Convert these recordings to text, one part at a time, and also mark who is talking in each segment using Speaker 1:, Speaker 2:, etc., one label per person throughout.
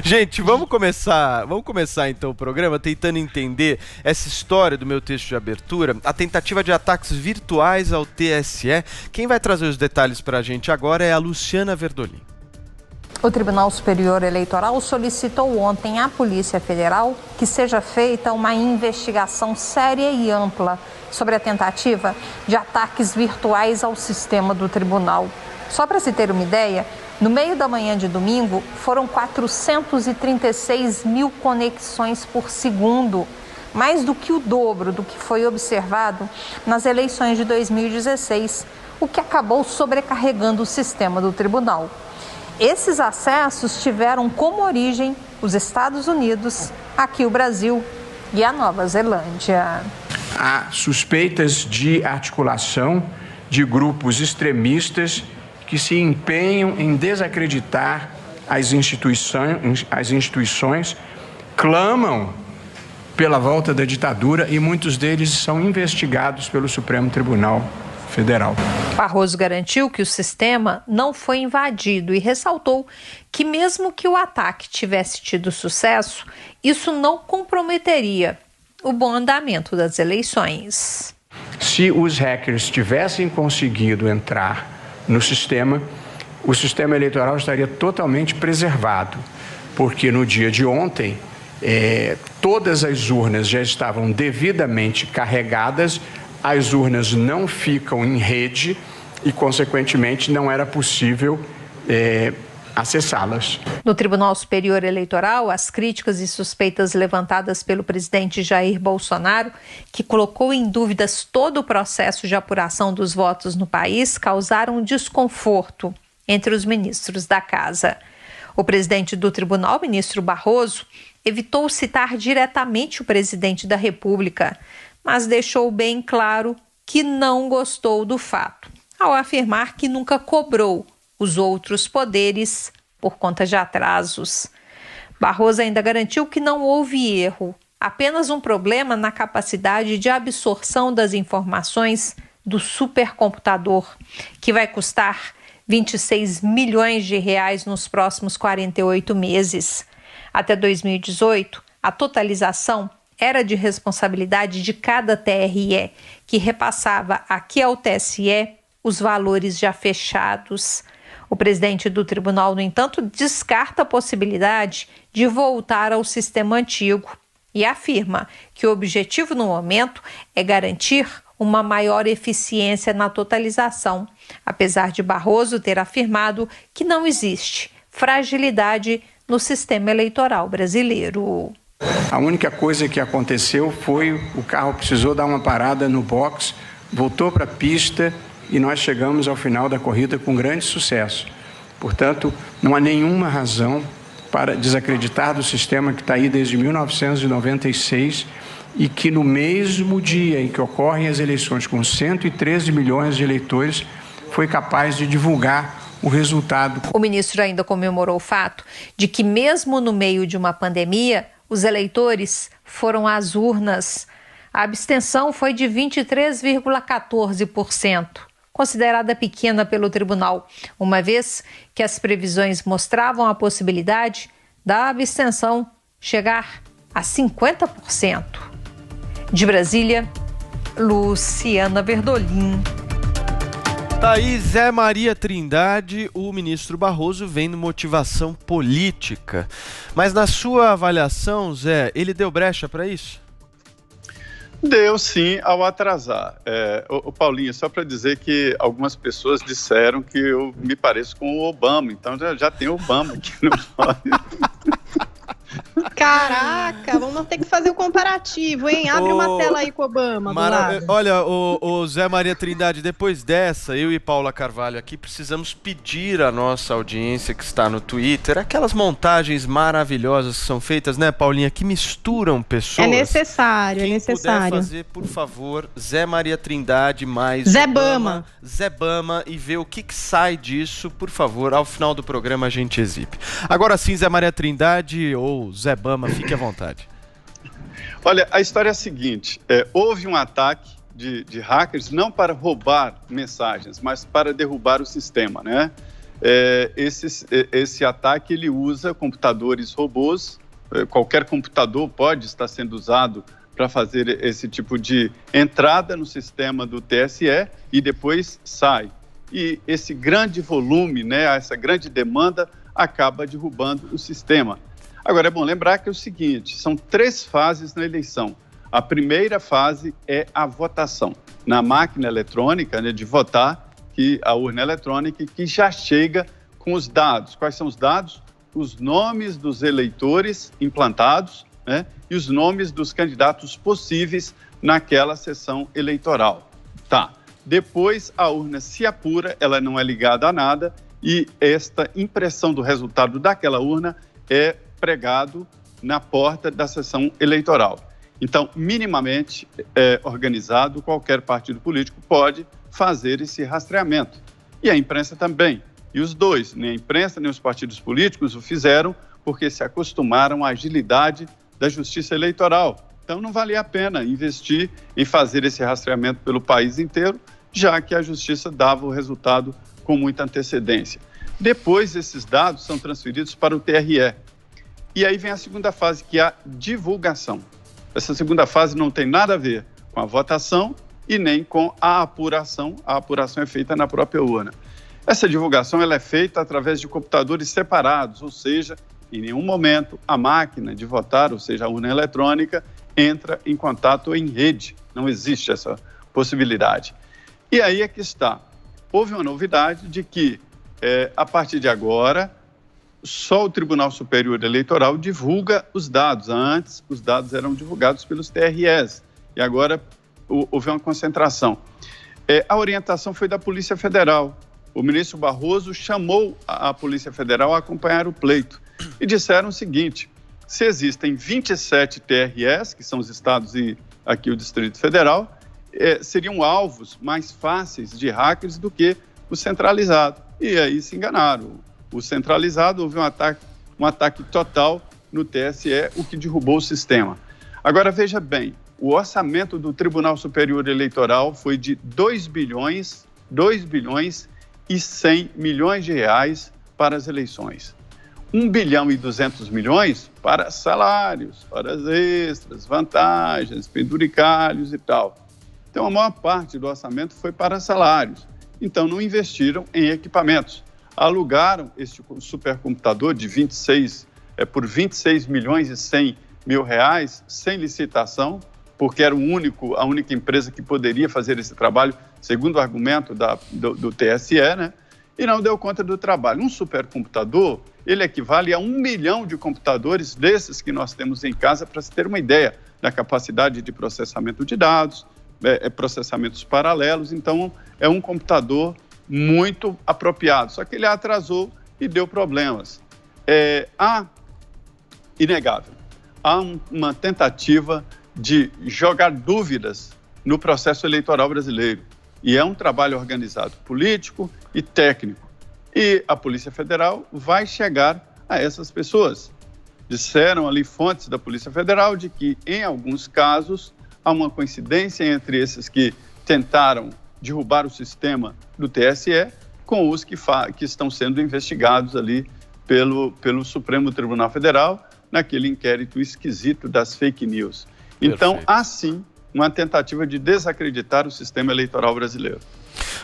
Speaker 1: Gente, vamos começar então o programa tentando entender essa história do meu texto de abertura, a tentativa de ataques virtuais ao TSE. Quem vai trazer os detalhes para a gente agora é a Luciana Verdolim.
Speaker 2: O Tribunal Superior Eleitoral solicitou ontem à Polícia Federal que seja feita uma investigação séria e ampla sobre a tentativa de ataques virtuais ao sistema do tribunal. Só para se ter uma ideia, no meio da manhã de domingo, foram 436 mil conexões por segundo, mais do que o dobro do que foi observado nas eleições de 2016, o que acabou sobrecarregando o sistema do tribunal. Esses acessos tiveram como origem os Estados Unidos, aqui o Brasil e a Nova Zelândia.
Speaker 3: Há suspeitas de articulação de grupos extremistas que se empenham em desacreditar as instituições, clamam pela volta da ditadura e muitos deles são investigados pelo Supremo Tribunal Federal.
Speaker 2: Barroso garantiu que o sistema não foi invadido e ressaltou que mesmo que o ataque tivesse tido sucesso, isso não comprometeria o bom andamento das eleições.
Speaker 3: Se os hackers tivessem conseguido entrar no sistema, o sistema eleitoral estaria totalmente preservado, porque no dia de ontem todas as urnas já estavam devidamente carregadas, as urnas não ficam em rede e, consequentemente, não era possível acessá-las.
Speaker 2: No Tribunal Superior Eleitoral, as críticas e suspeitas levantadas pelo presidente Jair Bolsonaro, que colocou em dúvidas todo o processo de apuração dos votos no país, causaram desconforto entre os ministros da Casa. O presidente do tribunal, ministro Barroso, evitou citar diretamente o presidente da República, mas deixou bem claro que não gostou do fato, ao afirmar que nunca cobrou os outros poderes por conta de atrasos. Barroso ainda garantiu que não houve erro, apenas um problema na capacidade de absorção das informações do supercomputador, que vai custar 26 milhões de reais nos próximos 48 meses. Até 2018, a totalização era de responsabilidade de cada TRE, que repassava aqui ao TSE os valores já fechados. O presidente do tribunal, no entanto, descarta a possibilidade de voltar ao sistema antigo e afirma que o objetivo no momento é garantir uma maior eficiência na totalização, apesar de Barroso ter afirmado que não existe fragilidade no sistema eleitoral brasileiro.
Speaker 3: A única coisa que aconteceu foi o carro precisou dar uma parada no box, voltou para a pista e nós chegamos ao final da corrida com grande sucesso. Portanto, não há nenhuma razão para desacreditar do sistema que está aí desde 1996 e que no mesmo dia em que ocorrem as eleições com 113 milhões de eleitores foi capaz de divulgar o resultado.
Speaker 2: O ministro ainda comemorou o fato de que mesmo no meio de uma pandemia, os eleitores foram às urnas. A abstenção foi de 23,14%, considerada pequena pelo tribunal, uma vez que as previsões mostravam a possibilidade da abstenção chegar a 50%. De Brasília, Luciana Verdolim.
Speaker 1: Tá aí Zé Maria Trindade, o ministro Barroso vendo motivação política. Mas na sua avaliação, Zé, ele deu brecha para isso?
Speaker 4: Deu sim, ao atrasar. O Paulinho, só para dizer que algumas pessoas disseram que eu me pareço com o Obama, então já tem o Obama aqui no
Speaker 5: Caraca, vamos ter que fazer o comparativo, hein? Abre uma tela aí com o Obama do lado.
Speaker 1: Olha, o Zé Maria Trindade, depois dessa, eu e Paula Carvalho aqui precisamos pedir à nossa audiência que está no Twitter aquelas montagens maravilhosas que são feitas, né, Paulinha, que misturam pessoas.
Speaker 5: É necessário,
Speaker 1: Quem
Speaker 5: é necessário.
Speaker 1: puder fazer, por favor, Zé Maria Trindade mais
Speaker 5: Zé
Speaker 1: Obama, Zé Bama, e ver o que sai disso, por favor, ao final do programa a gente exibe. Agora sim, Zé Maria Trindade ou Zé Bama, fique à vontade.
Speaker 4: Olha, a história é a seguinte, houve um ataque de hackers não para roubar mensagens, mas para derrubar o sistema, né? esse ataque ele usa computadores robôs. Qualquer computador pode estar sendo usado para fazer esse tipo de entrada no sistema do TSE e depois sai. E esse grande volume, né, essa grande demanda acaba derrubando o sistema. Agora, é bom lembrar que é o seguinte, são 3 fases na eleição. A primeira fase é a votação na máquina eletrônica, né, de votar, que a urna eletrônica, que já chega com os dados. Quais são os dados? Os nomes dos eleitores implantados, né, e os nomes dos candidatos possíveis naquela sessão eleitoral. Tá. Depois a urna se apura, ela não é ligada a nada e esta impressão do resultado daquela urna é pregado na porta da sessão eleitoral. Então, minimamente organizado, qualquer partido político pode fazer esse rastreamento. E a imprensa também. E os dois, nem a imprensa nem os partidos políticos o fizeram porque se acostumaram à agilidade da justiça eleitoral. Então, não valia a pena investir em fazer esse rastreamento pelo país inteiro, já que a justiça dava o resultado com muita antecedência. Depois, esses dados são transferidos para o TRE. E aí vem a segunda fase, que é a divulgação. Essa segunda fase não tem nada a ver com a votação e nem com a apuração. A apuração é feita na própria urna. Essa divulgação ela é feita através de computadores separados, ou seja, em nenhum momento a máquina de votar, ou seja, a urna eletrônica, entra em contato em rede. Não existe essa possibilidade. E aí é que está. Houve uma novidade de que, a partir de agora, só o Tribunal Superior Eleitoral divulga os dados. Antes, os dados eram divulgados pelos TREs. E agora houve uma concentração. A orientação foi da Polícia Federal. O ministro Barroso chamou a Polícia Federal a acompanhar o pleito. E disseram o seguinte, se existem 27 TREs, que são os estados e aqui o Distrito Federal, seriam alvos mais fáceis de hackers do que o centralizado. E aí se enganaram. O centralizado, houve um ataque total no TSE, o que derrubou o sistema. Agora, veja bem, o orçamento do Tribunal Superior Eleitoral foi de 2 bilhões e 100 milhões de reais para as eleições. 1 bilhão e 200 milhões para salários, horas extras, vantagens, penduricalhos e tal. Então, a maior parte do orçamento foi para salários. Então, não investiram em equipamentos. Alugaram este supercomputador de 26 milhões e 100 mil reais, sem licitação, porque era a única empresa que poderia fazer esse trabalho, segundo o argumento do TSE, né? E não deu conta do trabalho. Um supercomputador, ele equivale a 1 milhão de computadores desses que nós temos em casa, para se ter uma ideia da capacidade de processamento de dados, processamentos paralelos. Então, é um computador muito apropriado, só que ele atrasou e deu problemas. Inegável, há uma tentativa de jogar dúvidas no processo eleitoral brasileiro, e é um trabalho organizado político e técnico, e a Polícia Federal vai chegar a essas pessoas. Disseram ali fontes da Polícia Federal de que, em alguns casos, há uma coincidência entre esses que tentaram derrubar o sistema do TSE com os que estão sendo investigados ali pelo Supremo Tribunal Federal naquele inquérito esquisito das fake news. Então, há sim uma tentativa de desacreditar o sistema eleitoral brasileiro.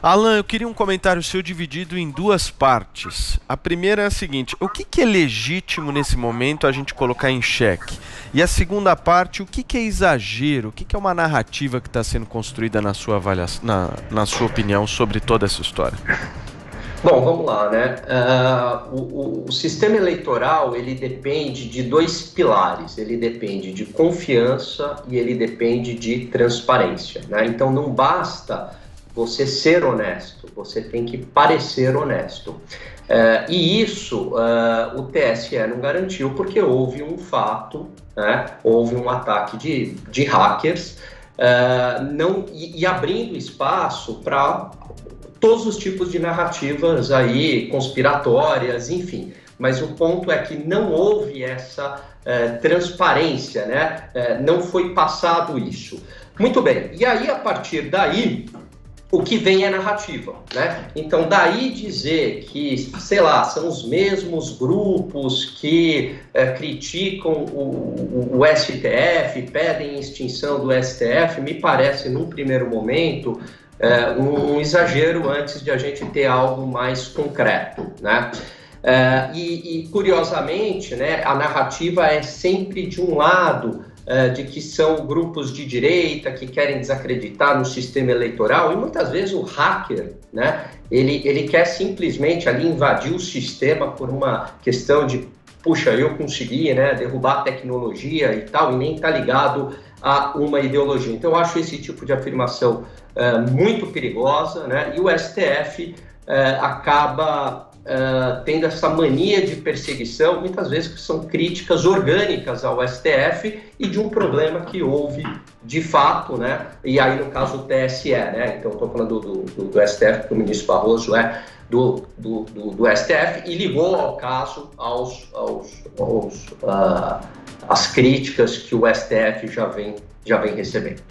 Speaker 1: Alan, eu queria um comentário seu dividido em 2 partes. A primeira é a seguinte, o que é legítimo nesse momento a gente colocar em xeque? E a segunda parte, o que é exagero? O que é uma narrativa que está sendo construída na sua avaliação, na sua opinião sobre toda essa história?
Speaker 6: Bom, vamos lá, né? O sistema eleitoral, ele depende de 2 pilares. Ele depende de confiança e ele depende de transparência, né? Então, não basta você ser honesto, você tem que parecer honesto. E isso o TSE não garantiu, porque houve um fato, né? Houve um ataque de hackers, e abrindo espaço para todos os tipos de narrativas aí, conspiratórias, enfim. Mas o ponto é que não houve essa transparência, né? Não foi passado isso. Muito bem, e aí a partir daí, o que vem é narrativa, né? Então, daí dizer que, sei lá, são os mesmos grupos que criticam o STF, pedem extinção do STF, me parece, num primeiro momento, um exagero antes de a gente ter algo mais concreto, né? Curiosamente, né, a narrativa é sempre de um lado, de que são grupos de direita que querem desacreditar no sistema eleitoral, e muitas vezes o hacker, né, ele quer simplesmente ali invadir o sistema por uma questão de, puxa, eu consegui, né, derrubar a tecnologia e tal, e nem está ligado a uma ideologia. Então eu acho esse tipo de afirmação muito perigosa, né, e o STF acaba tendo essa mania de perseguição, muitas vezes que são críticas orgânicas ao STF e de um problema que houve de fato, né? E aí, no caso, o TSE, né? Então, estou falando do STF, porque o ministro Barroso é do STF, e ligou ao caso as críticas que o STF já vem recebendo.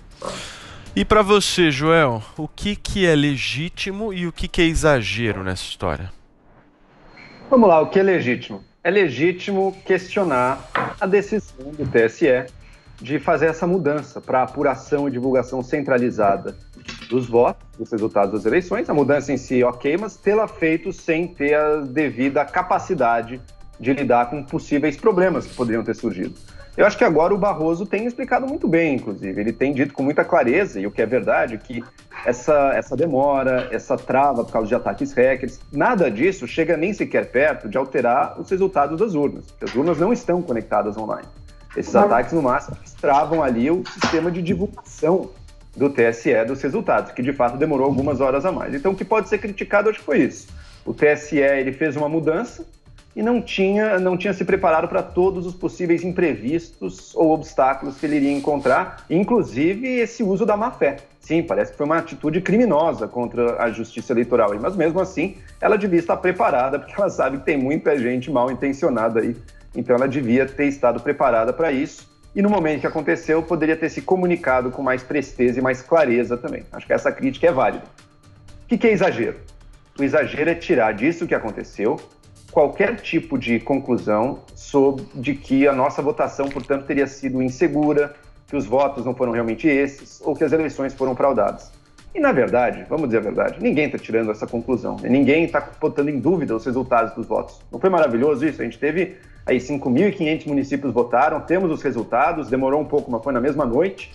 Speaker 1: E para você, Joel, o que é legítimo e o que é exagero nessa história?
Speaker 7: Vamos lá, o que é legítimo? É legítimo questionar a decisão do TSE de fazer essa mudança para apuração e divulgação centralizada dos votos, dos resultados das eleições. A mudança em si, ok, mas tê-la feito sem ter a devida capacidade de lidar com possíveis problemas que poderiam ter surgido. Eu acho que agora o Barroso tem explicado muito bem, inclusive. Ele tem dito com muita clareza, e o que é verdade, que essa demora, essa trava por causa de ataques hackers, nada disso chega nem sequer perto de alterar os resultados das urnas, porque as urnas não estão conectadas online. Esses ataques, no máximo, travam ali o sistema de divulgação do TSE dos resultados, que de fato demorou algumas horas a mais. Então, o que pode ser criticado, acho que foi isso. O TSE ele fez uma mudança e não tinha se preparado para todos os possíveis imprevistos ou obstáculos que ele iria encontrar, inclusive esse uso da má-fé. Sim, parece que foi uma atitude criminosa contra a justiça eleitoral, mas mesmo assim ela devia estar preparada, porque ela sabe que tem muita gente mal intencionada aí, então ela devia ter estado preparada para isso, e no momento que aconteceu poderia ter se comunicado com mais presteza e mais clareza também. Acho que essa crítica é válida. O que é exagero? O exagero é tirar disso que aconteceu qualquer tipo de conclusão de que a nossa votação, portanto, teria sido insegura, que os votos não foram realmente esses, ou que as eleições foram fraudadas. E, na verdade, vamos dizer a verdade, ninguém está tirando essa conclusão, né? Ninguém está botando em dúvida os resultados dos votos. Não foi maravilhoso isso? A gente teve aí 5.500 municípios votaram, temos os resultados, demorou um pouco, mas foi na mesma noite,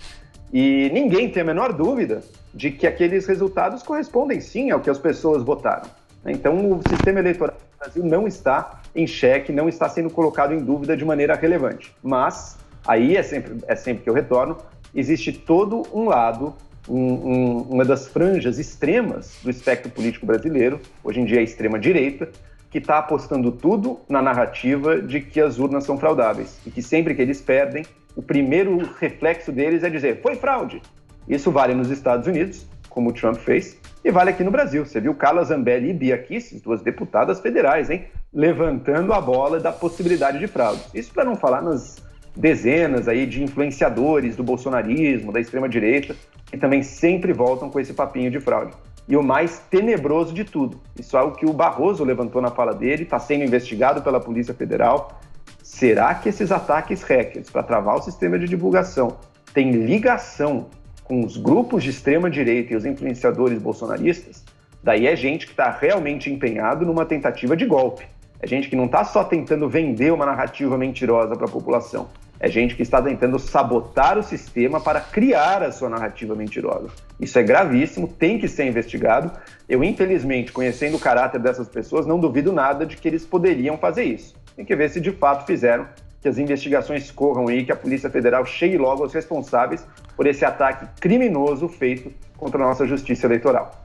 Speaker 7: e ninguém tem a menor dúvida de que aqueles resultados correspondem sim ao que as pessoas votaram. Então, o sistema eleitoral do Brasil não está em xeque, não está sendo colocado em dúvida de maneira relevante. Mas, aí é sempre que eu retorno, existe todo um lado, uma das franjas extremas do espectro político brasileiro, hoje em dia é a extrema-direita, que está apostando tudo na narrativa de que as urnas são fraudáveis e que sempre que eles perdem, o primeiro reflexo deles é dizer, foi fraude. Isso vale nos Estados Unidos, como o Trump fez, e vale aqui no Brasil. Você viu Carla Zambelli e Bia Kicis, duas deputadas federais, levantando a bola da possibilidade de fraude. Isso para não falar nas dezenas aí de influenciadores do bolsonarismo, da extrema-direita, que também sempre voltam com esse papinho de fraude. E o mais tenebroso de tudo, isso é algo que o Barroso levantou na fala dele, está sendo investigado pela Polícia Federal. Será que esses ataques hackers para travar o sistema de divulgação têm ligação com os grupos de extrema-direita e os influenciadores bolsonaristas? Daí é gente que está realmente empenhado numa tentativa de golpe. É gente que não está só tentando vender uma narrativa mentirosa para a população. É gente que está tentando sabotar o sistema para criar a sua narrativa mentirosa. Isso é gravíssimo, tem que ser investigado. Eu, infelizmente, conhecendo o caráter dessas pessoas, não duvido nada de que eles poderiam fazer isso. Tem que ver se de fato fizeram, que as investigações corram aí, que a Polícia Federal chegue logo aos responsáveis por esse ataque criminoso feito contra a nossa justiça eleitoral.